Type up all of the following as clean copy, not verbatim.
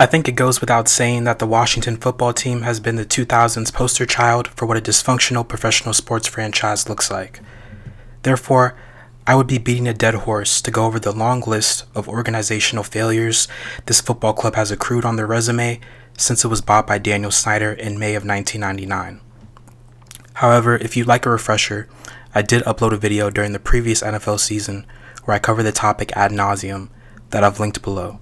I think it goes without saying that the Washington football team has been the 2000s poster child for what a dysfunctional professional sports franchise looks like. Therefore, I would be beating a dead horse to go over the long list of organizational failures this football club has accrued on their resume since it was bought by Daniel Snyder in May of 1999. However, if you'd like a refresher, I did upload a video during the previous NFL season where I cover the topic ad nauseum that I've linked below.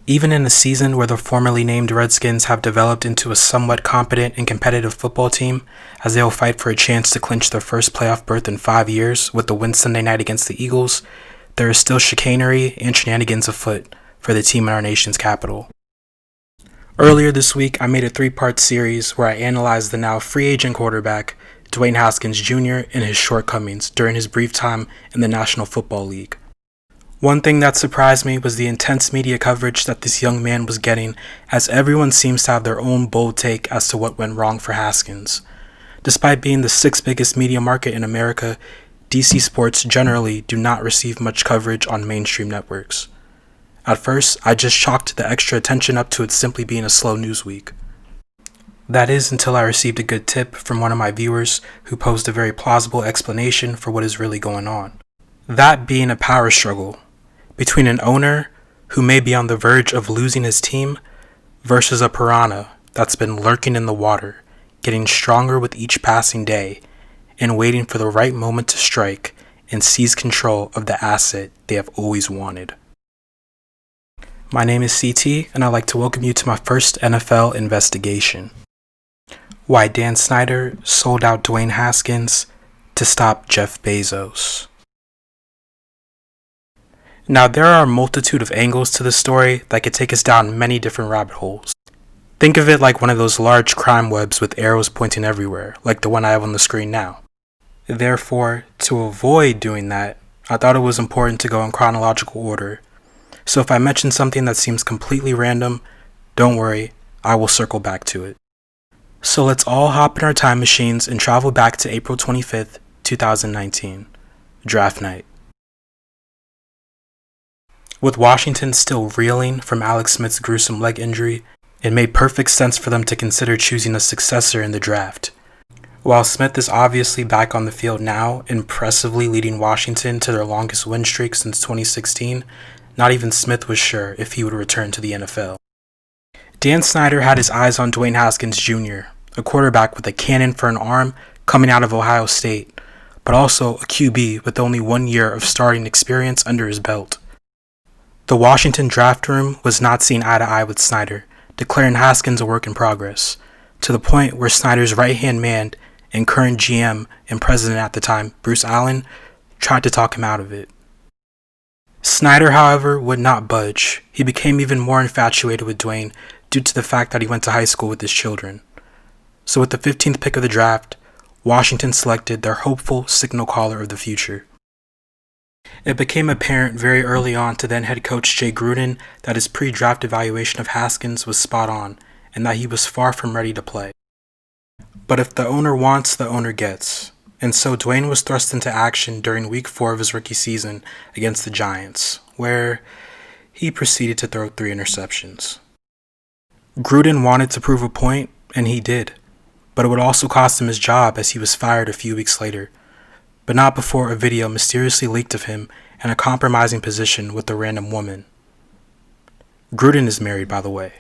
Even in a season where the formerly named Redskins have developed into a somewhat competent and competitive football team, as they will fight for a chance to clinch their first playoff berth in 5 years with the win Sunday night against the Eagles, there is still chicanery and shenanigans afoot for the team in our nation's capital. Earlier this week, I made a 3-part series where I analyzed the now free agent quarterback, Dwayne Haskins Jr., and his shortcomings during his brief time in the National Football League. One thing that surprised me was the intense media coverage that this young man was getting, as everyone seems to have their own bold take as to what went wrong for Haskins. Despite being the 6th biggest media market in America, DC sports generally do not receive much coverage on mainstream networks. At first, I just chalked the extra attention up to it simply being a slow news week. That is until I received a good tip from one of my viewers who posed a very plausible explanation for what is really going on. That being a power struggle between an owner who may be on the verge of losing his team versus a piranha that's been lurking in the water, getting stronger with each passing day, and waiting for the right moment to strike and seize control of the asset they have always wanted. My name is CT, and I'd like to welcome you to my first NFL investigation. Why Dan Snyder sold out Dwayne Haskins to stop Jeff Bezos. Now, there are a multitude of angles to this story that could take us down many different rabbit holes. Think of it like one of those large crime webs with arrows pointing everywhere, like the one I have on the screen now. Therefore, to avoid doing that, I thought it was important to go in chronological order. So if I mention something that seems completely random, don't worry, I will circle back to it. So let's all hop in our time machines and travel back to April 25th, 2019, draft night. With Washington still reeling from Alex Smith's gruesome leg injury, it made perfect sense for them to consider choosing a successor in the draft. While Smith is obviously back on the field now, impressively leading Washington to their longest win streak since 2016, not even Smith was sure if he would return to the NFL. Dan Snyder had his eyes on Dwayne Haskins Jr., a quarterback with a cannon for an arm coming out of Ohio State, but also a QB with only 1 year of starting experience under his belt. The Washington draft room was not seeing eye to eye with Snyder, declaring Haskins a work in progress, to the point where Snyder's right-hand man and current GM and president at the time, Bruce Allen, tried to talk him out of it. Snyder, however, would not budge. He became even more infatuated with Dwayne due to the fact that he went to high school with his children. So with the 15th pick of the draft, Washington selected their hopeful signal caller of the future. It became apparent very early on to then head coach Jay Gruden that his pre-draft evaluation of Haskins was spot on and that he was far from ready to play. But if the owner wants, the owner gets. And so Dwayne was thrust into action during week 4 of his rookie season against the Giants, where he proceeded to throw 3 interceptions. Gruden wanted to prove a point, and he did. But it would also cost him his job as he was fired a few weeks later. But not before a video mysteriously leaked of him in a compromising position with a random woman. Gruden is married, by the way.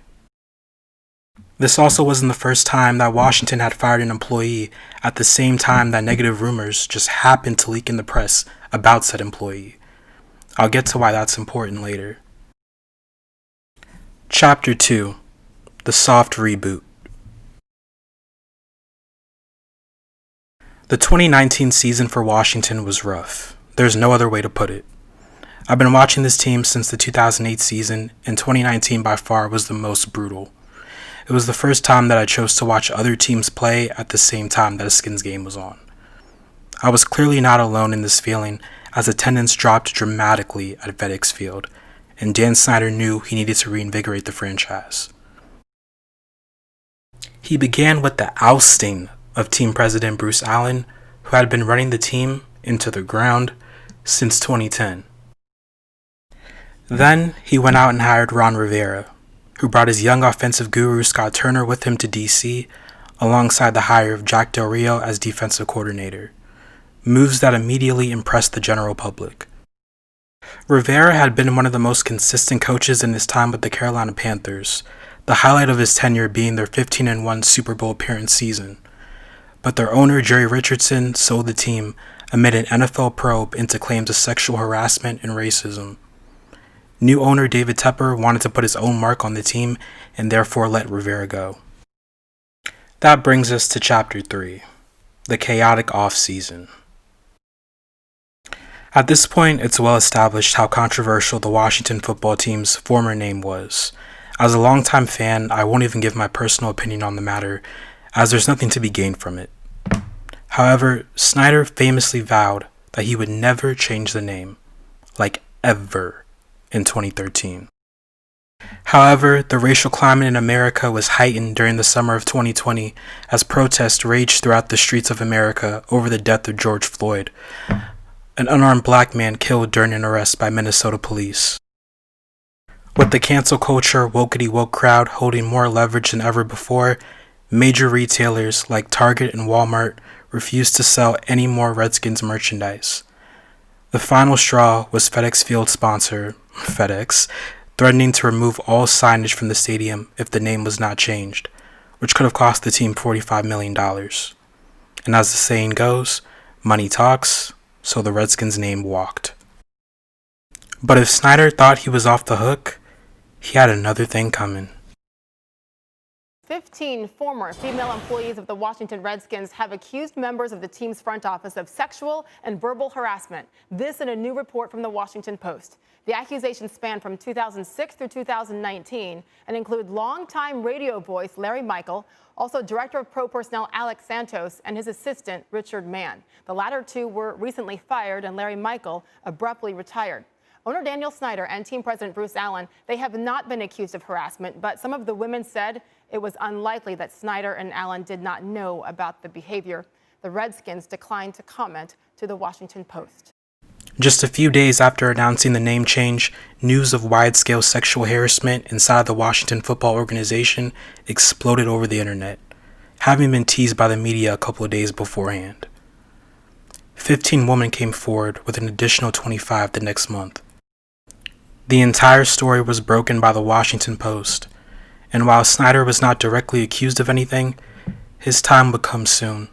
This also wasn't the first time that Washington had fired an employee at the same time that negative rumors just happened to leak in the press about said employee. I'll get to why that's important later. Chapter 2: The Soft Reboot. The 2019 season for Washington was rough. There's no other way to put it. I've been watching this team since the 2008 season, and 2019 by far was the most brutal. It was the first time that I chose to watch other teams play at the same time that a Skins game was on. I was clearly not alone in this feeling, as attendance dropped dramatically at FedEx Field, and Dan Snyder knew he needed to reinvigorate the franchise. He began with the ousting of team president Bruce Allen, who had been running the team into the ground since 2010. Then he went out and hired Ron Rivera, who brought his young offensive guru Scott Turner with him to DC, alongside the hire of Jack Del Rio as defensive coordinator. Moves that immediately impressed the general public. Rivera had been one of the most consistent coaches in his time with the Carolina Panthers, the highlight of his tenure being their 15-1 Super Bowl appearance season. But their owner, Jerry Richardson, sold the team amid an NFL probe into claims of sexual harassment and racism. New owner David Tepper wanted to put his own mark on the team and therefore let Rivera go. That brings us to Chapter 3, the chaotic offseason. At this point, it's well established how controversial the Washington football team's former name was. As a longtime fan, I won't even give my personal opinion on the matter, as there's nothing to be gained from it. However, Snyder famously vowed that he would never change the name, like ever, in 2013. However, the racial climate in America was heightened during the summer of 2020 as protests raged throughout the streets of America over the death of George Floyd, an unarmed black man killed during an arrest by Minnesota police. With the cancel culture wokety woke crowd holding more leverage than ever before, major retailers like Target and Walmart refused to sell any more Redskins merchandise. The final straw was FedEx Field sponsor, FedEx, threatening to remove all signage from the stadium if the name was not changed, which could have cost the team $45 million. And as the saying goes, money talks, so the Redskins' name walked. But if Snyder thought he was off the hook, he had another thing coming. 15 former female employees of the Washington Redskins have accused members of the team's front office of sexual and verbal harassment. This in a new report from the Washington Post. The accusations span from 2006 through 2019 and include longtime radio voice Larry Michael, also Director of Pro Personnel Alex Santos, and his assistant Richard Mann. The latter two were recently fired and Larry Michael abruptly retired. Owner Daniel Snyder and team president Bruce Allen, they have not been accused of harassment, but some of the women said it was unlikely that Snyder and Allen did not know about the behavior. The Redskins declined to comment to the Washington Post. Just a few days after announcing the name change, news of wide-scale sexual harassment inside the Washington football organization exploded over the internet, having been teased by the media a couple of days beforehand. 15 women came forward with an additional 25 the next month. The entire story was broken by the Washington Post, and while Snyder was not directly accused of anything, his time would come soon.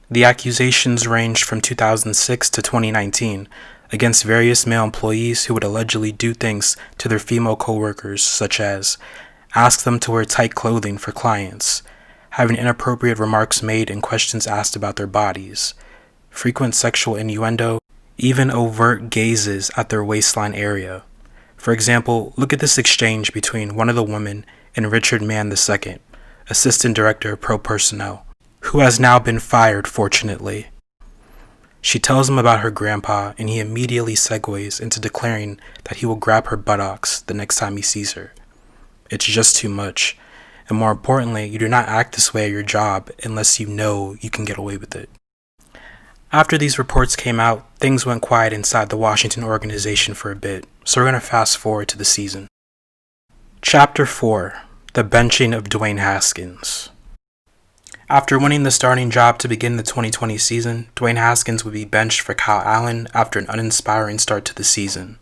The accusations ranged from 2006 to 2019 against various male employees who would allegedly do things to their female coworkers, such as ask them to wear tight clothing for clients, having inappropriate remarks made and questions asked about their bodies, frequent sexual innuendo, even overt gazes at their waistline area. For example, look at this exchange between one of the women and Richard Mann II, Assistant Director of Pro Personnel, who has now been fired, fortunately. She tells him about her grandpa, and he immediately segues into declaring that he will grab her buttocks the next time he sees her. It's just too much, and more importantly, you do not act this way at your job unless you know you can get away with it. After these reports came out, things went quiet inside the Washington organization for a bit, so we're going to fast forward to the season. Chapter 4, the benching of Dwayne Haskins. After winning the starting job to begin the 2020 season, Dwayne Haskins would be benched for Kyle Allen after an uninspiring start to the season.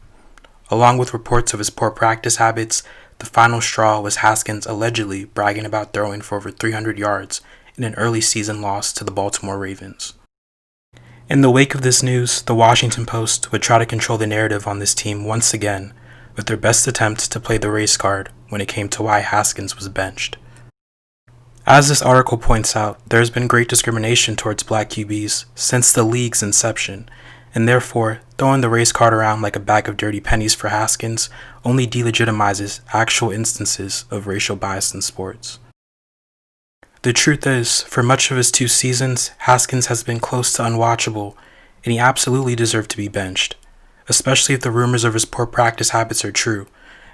Along with reports of his poor practice habits, the final straw was Haskins allegedly bragging about throwing for over 300 yards in an early season loss to the Baltimore Ravens. In the wake of this news, the Washington Post would try to control the narrative on this team once again, with their best attempt to play the race card when it came to why Haskins was benched. As this article points out, there has been great discrimination towards black QBs since the league's inception, and therefore, throwing the race card around like a bag of dirty pennies for Haskins only delegitimizes actual instances of racial bias in sports. The truth is, for much of his 2 seasons, Haskins has been close to unwatchable, and he absolutely deserved to be benched, especially if the rumors of his poor practice habits are true,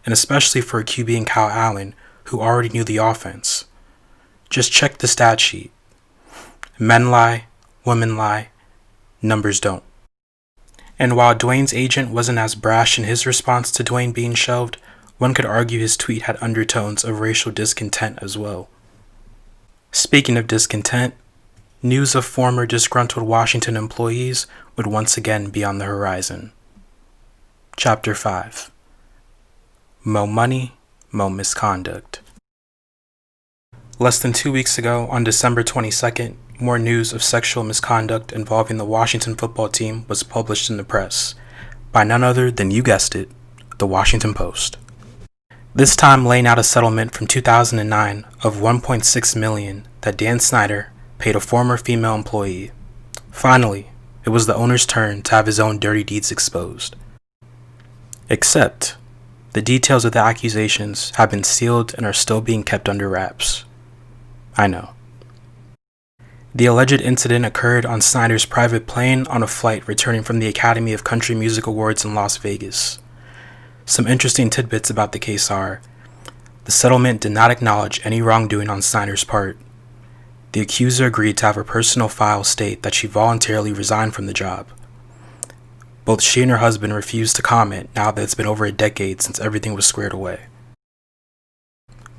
and especially for a QB in Kyle Allen, who already knew the offense. Just check the stat sheet. Men lie, women lie, numbers don't. And while Dwayne's agent wasn't as brash in his response to Dwayne being shelved, One could argue his tweet had undertones of racial discontent as well. Speaking of discontent, news of former disgruntled Washington employees would once again be on the horizon. Chapter 5. Mo Money, Mo Misconduct. Less than 2 weeks ago, on December 22nd, more news of sexual misconduct involving the Washington football team was published in the press, by none other than, you guessed it, the Washington Post. This time laying out a settlement from 2009 of $1.6 million that Dan Snyder paid a former female employee. Finally, it was the owner's turn to have his own dirty deeds exposed. Except, the details of the accusations have been sealed and are still being kept under wraps. I know. The alleged incident occurred on Snyder's private plane on a flight returning from the Academy of Country Music Awards in Las Vegas. Some interesting tidbits about the case are, the settlement did not acknowledge any wrongdoing on Snyder's part. The accuser agreed to have her personal file state that she voluntarily resigned from the job. Both she and her husband refused to comment now that it's been over a decade since everything was squared away.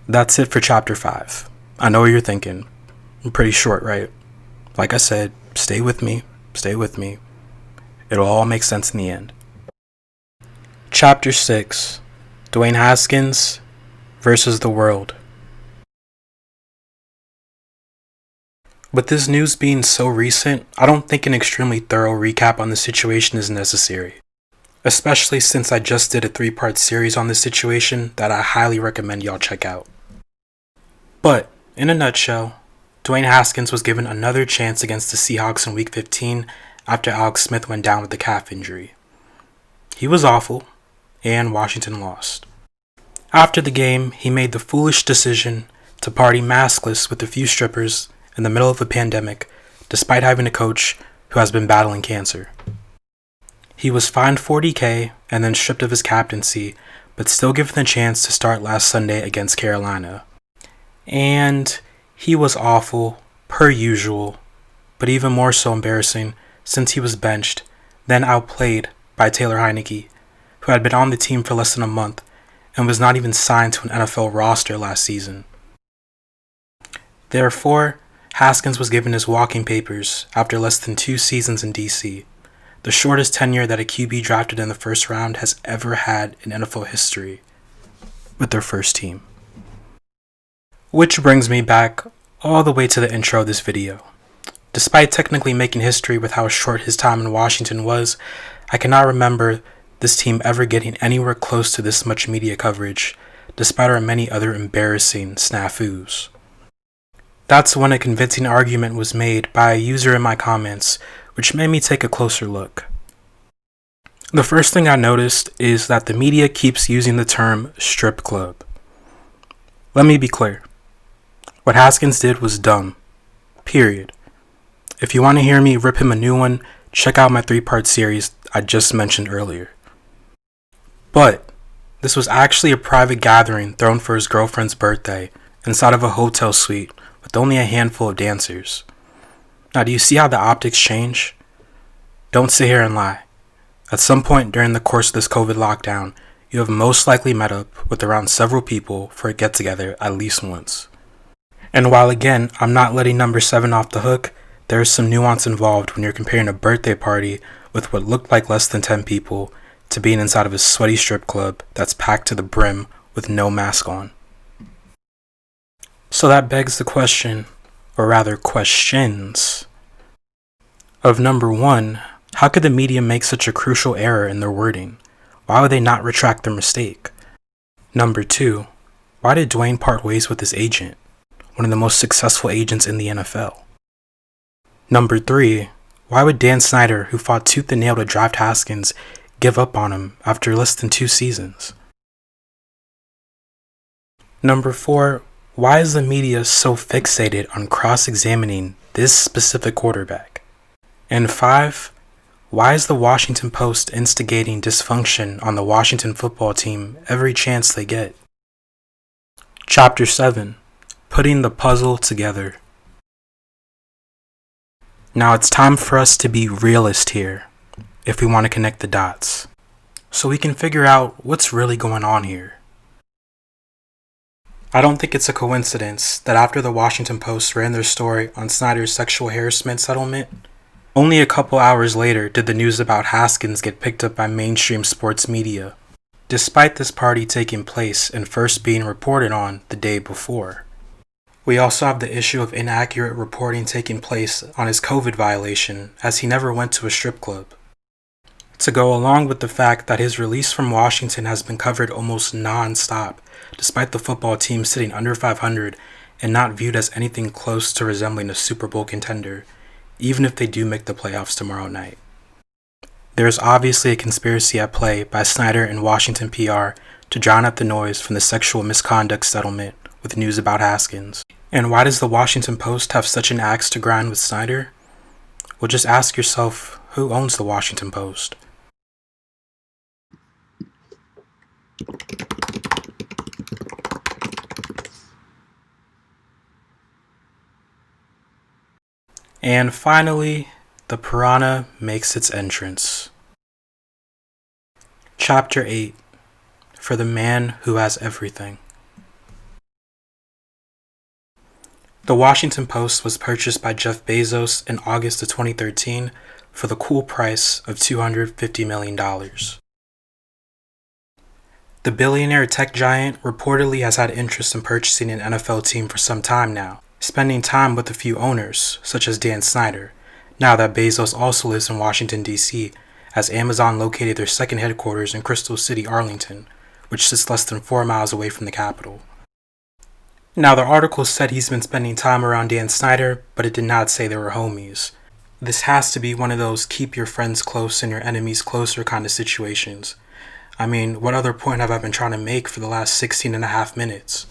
That's it for Chapter 5. I know what you're thinking. I'm pretty short, right? Like I said, stay with me. It'll all make sense in the end. Chapter 6. Dwayne Haskins versus the world. With this news being so recent, I don't think an extremely thorough recap on the situation is necessary, especially since I just did a 3-part series on this situation that I highly recommend y'all check out. But, in a nutshell, Dwayne Haskins was given another chance against the Seahawks in Week 15 after Alex Smith went down with a calf injury. He was awful, and Washington lost. After the game, he made the foolish decision to party maskless with a few strippers in the middle of a pandemic, despite having a coach who has been battling cancer. He was fined $40,000 and then stripped of his captaincy, but still given the chance to start last Sunday against Carolina. And he was awful, per usual, but even more so embarrassing since he was benched, then outplayed by Taylor Heinicke, who had been on the team for less than a month and was not even signed to an NFL roster last season. Therefore, Haskins was given his walking papers after less than 2 seasons in DC, the shortest tenure that a QB drafted in the first round has ever had in NFL history, with their first team. Which brings me back all the way to the intro of this video. Despite technically making history with how short his time in Washington was, I cannot remember this team ever getting anywhere close to this much media coverage, despite our many other embarrassing snafus. That's when a convincing argument was made by a user in my comments, which made me take a closer look. The first thing I noticed is that the media keeps using the term strip club. Let me be clear. What Haskins did was dumb. Period. If you want to hear me rip him a new one, check out my 3-part series I just mentioned earlier. But this was actually a private gathering thrown for his girlfriend's birthday inside of a hotel suite with only a handful of dancers. Now, do you see how the optics change? Don't sit here and lie. At some point during the course of this COVID lockdown, you have most likely met up with around several people for a get-together at least once. And while again, I'm not letting number 7 off the hook, there is some nuance involved when you're comparing a birthday party with what looked like less than 10 people to being inside of a sweaty strip club that's packed to the brim with no mask on. So that begs the question, or rather questions, of number 1, how could the media make such a crucial error in their wording? Why would they not retract their mistake? Number 2, why did Dwayne part ways with his agent, one of the most successful agents in the NFL? Number 3, why would Dan Snyder, who fought tooth and nail to draft Haskins, give up on him after less than 2 seasons? Number 4, why is the media so fixated on cross-examining this specific quarterback? And 5, why is the Washington Post instigating dysfunction on the Washington football team every chance they get? Chapter 7, Putting the Puzzle Together. Now it's time for us to be realist here, if we want to connect the dots, so we can figure out what's really going on here. I don't think it's a coincidence that after the Washington Post ran their story on Snyder's sexual harassment settlement, only a couple hours later did the news about Haskins get picked up by mainstream sports media, despite this party taking place and first being reported on the day before. We also have the issue of inaccurate reporting taking place on his COVID violation, as he never went to a strip club. To go along with the fact that his release from Washington has been covered almost non-stop, despite the football team sitting under 500 and not viewed as anything close to resembling a Super Bowl contender, even if they do make the playoffs tomorrow night. There is obviously a conspiracy at play by Snyder and Washington PR to drown out the noise from the sexual misconduct settlement with news about Haskins. And why does the Washington Post have such an axe to grind with Snyder? Well, just ask yourself, who owns the Washington Post? And finally, the piranha makes its entrance. Chapter 8, for the man who has everything. The Washington Post was purchased by Jeff Bezos in August of 2013 for the cool price of $250 million. The billionaire tech giant reportedly has had interest in purchasing an NFL team for some time now, spending time with a few owners, such as Dan Snyder, now that Bezos also lives in Washington, D.C., as Amazon located their second headquarters in Crystal City, Arlington, which sits less than 4 miles away from the capital. Now, the article said he's been spending time around Dan Snyder, but it did not say they were homies. This has to be one of those keep your friends close and your enemies closer kind of situations. I mean, what other point have I been trying to make for the last 16 and a half minutes?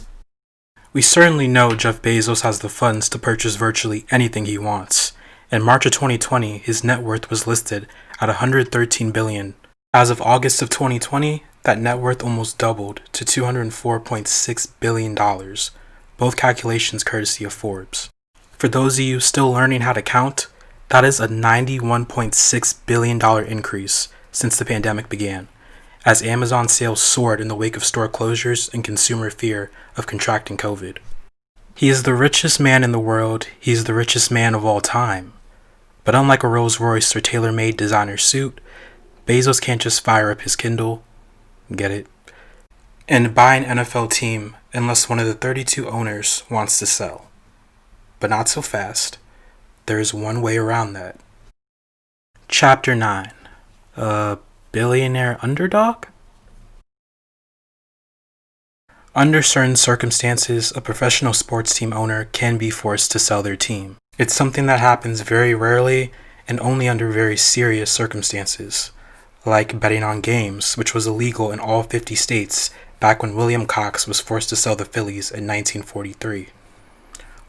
We certainly know Jeff Bezos has the funds to purchase virtually anything he wants. In March of 2020, his net worth was listed at $113 billion. As of August of 2020, that net worth almost doubled to $204.6 billion. Both calculations courtesy of Forbes. For those of you still learning how to count, that is a $91.6 billion increase since the pandemic began, as Amazon sales soared in the wake of store closures and consumer fear of contracting COVID. He is the richest man in the world, he is the richest man of all time. But unlike a Rolls-Royce or tailor-made designer suit, Bezos can't just fire up his Kindle, get it, and buy an NFL team unless one of the 32 owners wants to sell. But not so fast. There is one way around that. Chapter 9. Billionaire Underdock? Under certain circumstances, a professional sports team owner can be forced to sell their team. It's something that happens very rarely and only under very serious circumstances, like betting on games, which was illegal in all 50 states back when William Cox was forced to sell the Phillies in 1943.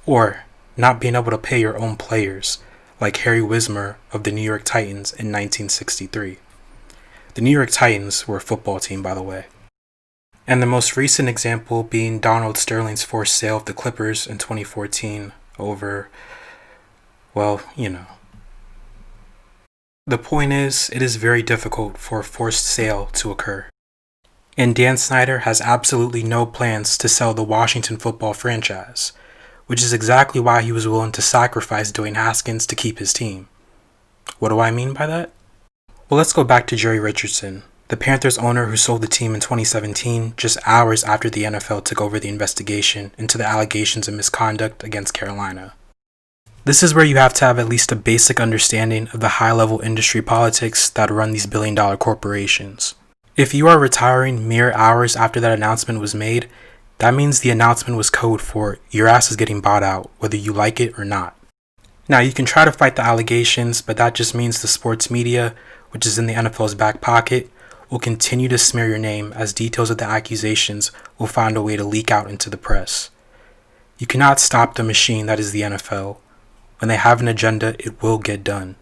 Or not being able to pay your own players, like Harry Wismer of the New York Titans in 1963. The New York Titans were a football team, by the way. And the most recent example being Donald Sterling's forced sale of the Clippers in 2014 over, well, you know. The point is, it is very difficult for a forced sale to occur. And Dan Snyder has absolutely no plans to sell the Washington football franchise, which is exactly why he was willing to sacrifice Dwayne Haskins to keep his team. What do I mean by that? Well, let's go back to Jerry Richardson, the Panthers owner who sold the team in 2017, just hours after the NFL took over the investigation into the allegations of misconduct against Carolina. This is where you have to have at least a basic understanding of the high-level industry politics that run these billion-dollar corporations. If you are retiring mere hours after that announcement was made, that means the announcement was code for your ass is getting bought out, whether you like it or not. Now, you can try to fight the allegations, but that just means the sports media, which is in the NFL's back pocket, will continue to smear your name as details of the accusations will find a way to leak out into the press. You cannot stop the machine that is the NFL. When they have an agenda, it will get done.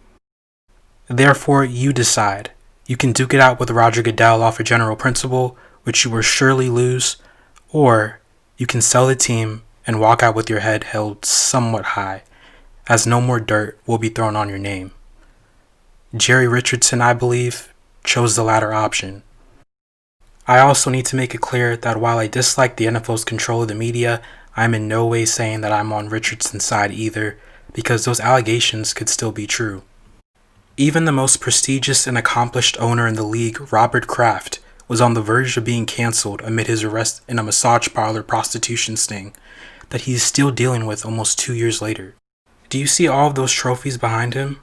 Therefore, you decide. You can duke it out with Roger Goodell off a general principle, which you will surely lose, or you can sell the team and walk out with your head held somewhat high, as no more dirt will be thrown on your name. Jerry Richardson, I believe, chose the latter option. I also need to make it clear that while I dislike the NFL's control of the media, I'm in no way saying that I'm on Richardson's side either, because those allegations could still be true. Even the most prestigious and accomplished owner in the league, Robert Kraft, was on the verge of being canceled amid his arrest in a massage parlor prostitution sting that he is still dealing with almost 2 years later. Do you see all of those trophies behind him?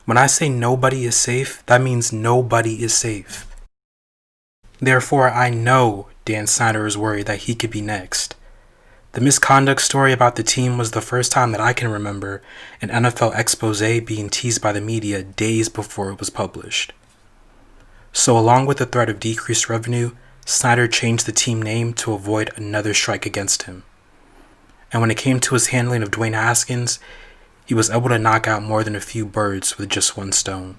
When I say nobody is safe, that means nobody is safe. Therefore, I know Dan Snyder is worried that he could be next. The misconduct story about the team was the first time that I can remember an NFL expose being teased by the media days before it was published. So along with the threat of decreased revenue, Snyder changed the team name to avoid another strike against him. And when it came to his handling of Dwayne Haskins, he was able to knock out more than a few birds with just one stone.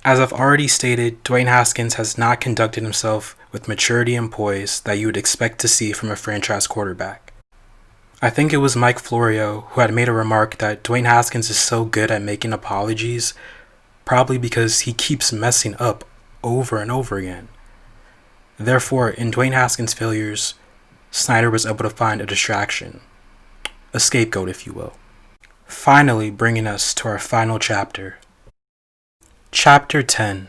As I've already stated, Dwayne Haskins has not conducted himself with maturity and poise that you would expect to see from a franchise quarterback. I think it was Mike Florio who had made a remark that Dwayne Haskins is so good at making apologies, probably because he keeps messing up over and over again. Therefore, in Dwayne Haskins' failures, Snyder was able to find a distraction, a scapegoat if you will. Finally bringing us to our final chapter. Chapter 10.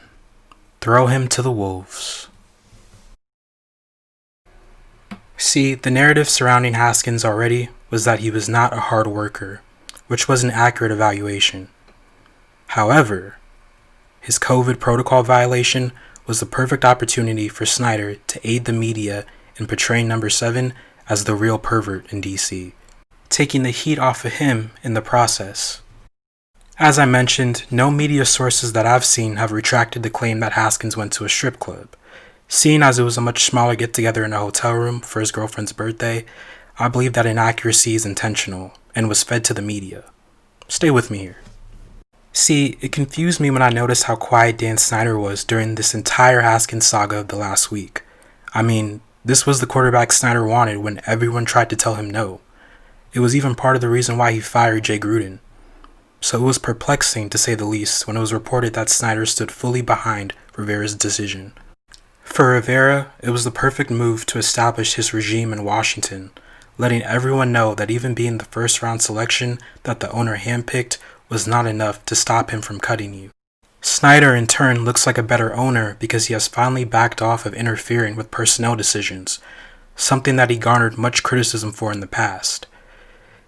Throw him to the wolves. See, the narrative surrounding Haskins already was that he was not a hard worker, which was an accurate evaluation. However, his COVID protocol violation was the perfect opportunity for Snyder to aid the media in portraying number 7 as the real pervert in DC, taking the heat off of him in the process. As I mentioned, no media sources that I've seen have retracted the claim that Haskins went to a strip club. Seeing as it was a much smaller get-together in a hotel room for his girlfriend's birthday, I believe that inaccuracy is intentional and was fed to the media. Stay with me here. See, it confused me when I noticed how quiet Dan Snyder was during this entire Haskins saga of the last week. I mean, this was the quarterback Snyder wanted when everyone tried to tell him no. It was even part of the reason why he fired Jay Gruden. So it was perplexing to say the least when it was reported that Snyder stood fully behind Rivera's decision. For Rivera, it was the perfect move to establish his regime in Washington, letting everyone know that even being the first-round selection that the owner handpicked was not enough to stop him from cutting you. Snyder, in turn, looks like a better owner because he has finally backed off of interfering with personnel decisions, something that he garnered much criticism for in the past.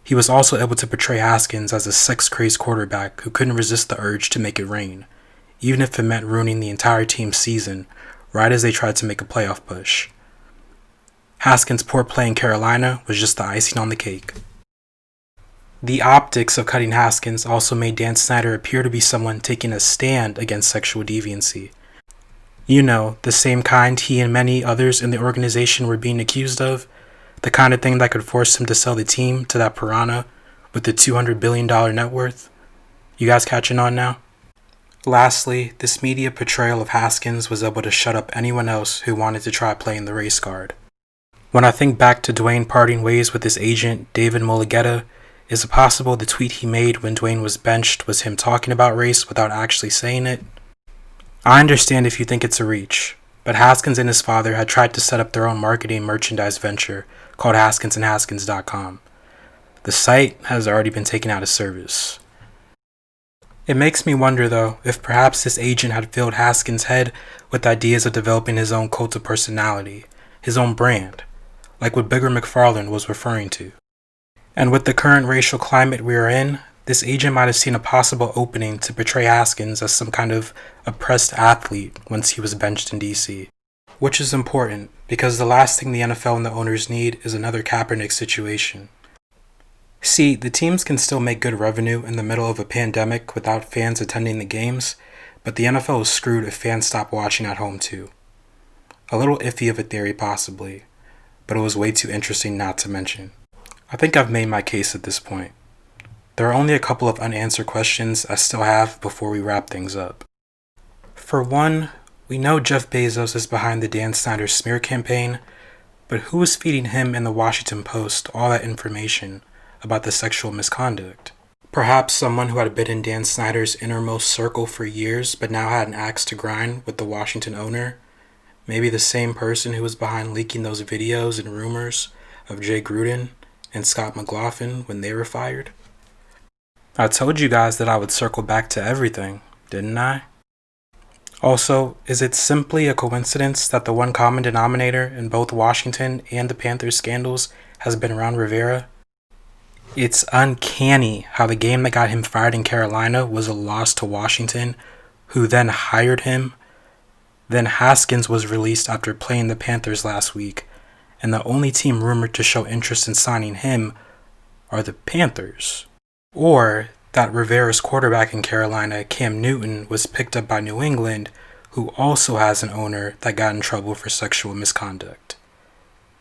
He was also able to portray Haskins as a sex-crazed quarterback who couldn't resist the urge to make it rain, even if it meant ruining the entire team's season, right as they tried to make a playoff push. Haskins' poor play in Carolina was just the icing on the cake. The optics of cutting Haskins also made Dan Snyder appear to be someone taking a stand against sexual deviancy. You know, the same kind he and many others in the organization were being accused of, the kind of thing that could force him to sell the team to that piranha with the $200 billion net worth. You guys catching on now? Lastly, this media portrayal of Haskins was able to shut up anyone else who wanted to try playing the race card. When I think back to Dwayne parting ways with his agent, David Mulugeta, is it possible the tweet he made when Dwayne was benched was him talking about race without actually saying it? I understand if you think it's a reach, but Haskins and his father had tried to set up their own marketing merchandise venture called HaskinsandHaskins.com. The site has already been taken out of service. It makes me wonder, though, if perhaps this agent had filled Haskins' head with ideas of developing his own cult of personality, his own brand, like what Bigger McFarland was referring to. And with the current racial climate we are in, this agent might have seen a possible opening to portray Haskins as some kind of oppressed athlete once he was benched in DC. Which is important, because the last thing the NFL and the owners need is another Kaepernick situation. See, the teams can still make good revenue in the middle of a pandemic without fans attending the games, but the NFL is screwed if fans stop watching at home too. A little iffy of a theory possibly, but it was way too interesting not to mention. I think I've made my case at this point. There are only a couple of unanswered questions I still have before we wrap things up. For one, we know Jeff Bezos is behind the Dan Snyder smear campaign, but who is feeding him and the Washington Post all that information about the sexual misconduct? Perhaps someone who had been in Dan Snyder's innermost circle for years but now had an axe to grind with the Washington owner, Maybe the same person who was behind leaking those videos and rumors of Jay Gruden and Scott McLaughlin when they were fired? I told you guys that I would circle back to everything, didn't I? Also, is it simply a coincidence that the one common denominator in both Washington and the Panthers scandals has been Ron Rivera? It's uncanny how the game that got him fired in Carolina was a loss to Washington, who then hired him. Then Haskins was released after playing the Panthers last week, and the only team rumored to show interest in signing him are the Panthers. Or that Rivera's quarterback in Carolina, Cam Newton, was picked up by New England, who also has an owner that got in trouble for sexual misconduct.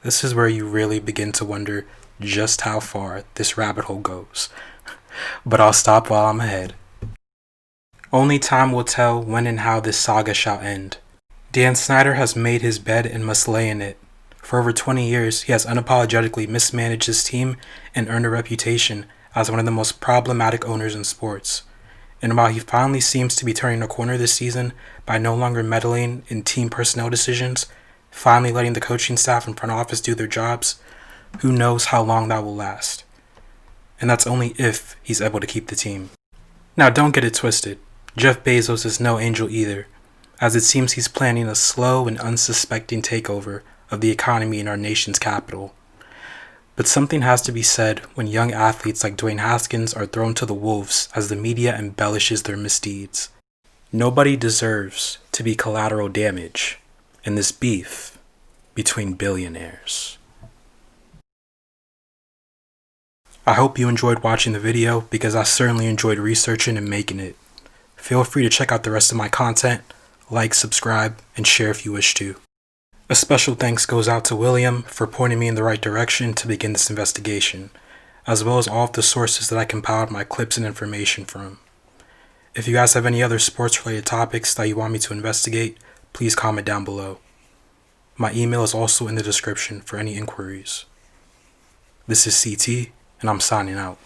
This is where you really begin to wonder just how far this rabbit hole goes. But I'll stop while I'm ahead. Only time will tell when and how this saga shall end. Dan Snyder has made his bed and must lay in it. For over 20 years, he has unapologetically mismanaged his team and earned a reputation as one of the most problematic owners in sports. And while he finally seems to be turning a corner this season by no longer meddling in team personnel decisions, finally letting the coaching staff and front office do their jobs, who knows how long that will last. And that's only if he's able to keep the team. Now don't get it twisted, Jeff Bezos is no angel either, as it seems he's planning a slow and unsuspecting takeover of the economy in our nation's capital. But something has to be said when young athletes like Dwayne Haskins are thrown to the wolves as the media embellishes their misdeeds. Nobody deserves to be collateral damage in this beef between billionaires. I hope you enjoyed watching the video because I certainly enjoyed researching and making it. Feel free to check out the rest of my content, like, subscribe, and share if you wish to. A special thanks goes out to William for pointing me in the right direction to begin this investigation, as well as all of the sources that I compiled my clips and information from. If you guys have any other sports-related topics that you want me to investigate, please comment down below. My email is also in the description for any inquiries. This is CT, and I'm signing out.